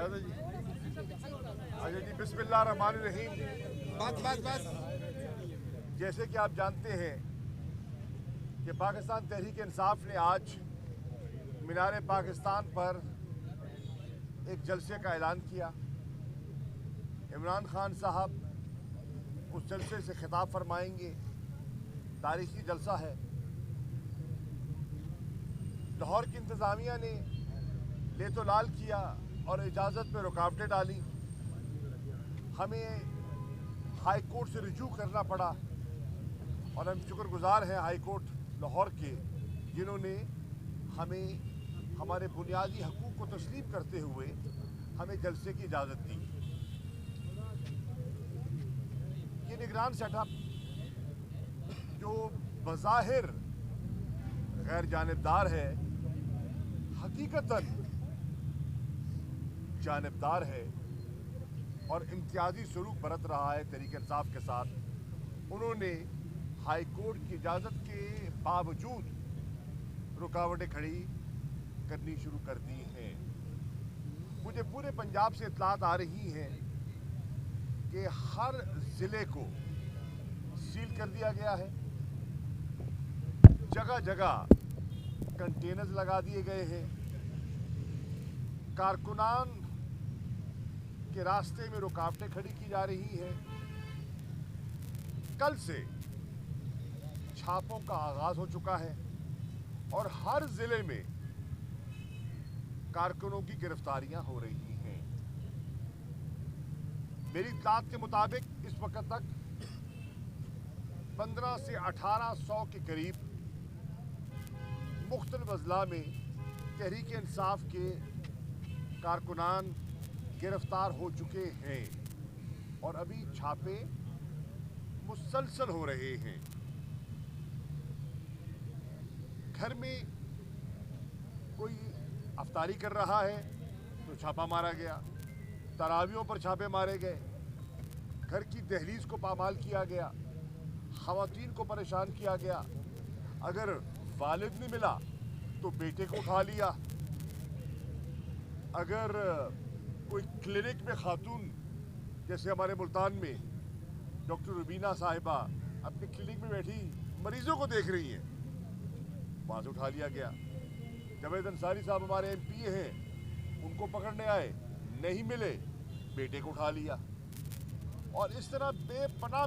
اجازت جی اچھا جی بسم اللہ الرحمن الرحیم. بس جیسے کہ آپ جانتے ہیں کہ پاکستان تحریک انصاف نے آج مینار پاکستان پر ایک جلسے کا اعلان کیا. عمران خان صاحب اس جلسے سے خطاب فرمائیں گے. تاریخی جلسہ ہے. لاہور کی انتظامیہ نے لیت و لال کیا اور اجازت میں رکاوٹیں ڈالی. ہمیں ہائی کورٹ سے رجوع کرنا پڑا اور ہم شکر گزار ہیں ہائی کورٹ لاہور کے، جنہوں نے ہمیں ہمارے بنیادی حقوق کو تسلیم کرتے ہوئے ہمیں جلسے کی اجازت دی. یہ نگران سیٹ اپ جو بظاہر غیر جانبدار ہے، حقیقتاً جانبدار ہے اور امتیازی سلوک برت رہا ہے تحریک انصاف کے ساتھ. انہوں نے ہائی کورٹ کی اجازت کے باوجود رکاوٹیں کھڑی کرنی شروع کر دی ہیں. مجھے پورے پنجاب سے اطلاعات آ رہی ہیں کہ ہر ضلع کو سیل کر دیا گیا ہے. جگہ جگہ کنٹینرز لگا دیے گئے ہیں. کارکنان کے راستے میں رکاوٹیں کھڑی کی جا رہی ہیں. کل سے چھاپوں کا آغاز ہو چکا ہے اور ہر ضلع میں کارکنوں کی گرفتاریاں ہو رہی ہیں. میری اطلاعات کے مطابق اس وقت تک 15 سے 1800 کے قریب مختلف اضلاع میں تحریک انصاف کے کارکنان گرفتار ہو چکے ہیں اور ابھی چھاپے مسلسل ہو رہے ہیں. گھر میں کوئی افطاری کر رہا ہے تو چھاپا مارا گیا. تراویحوں پر چھاپے مارے گئے. گھر کی دہلیز کو پامال کیا گیا. خواتین کو پریشان کیا گیا. اگر والد نہیں ملا تو بیٹے کو اٹھا لیا. اگر کوئی کلینک میں خاتون، جیسے ہمارے ملتان میں ڈاکٹر ربینہ صاحبہ اپنی کلینک میں بیٹھی مریضوں کو دیکھ رہی ہیں، وہاں سے اٹھا لیا گیا. جاوید انصاری صاحب ہمارے ایم پی ہیں، ان کو پکڑنے آئے، نہیں ملے، بیٹے کو اٹھا لیا. اور اس طرح بے پناہ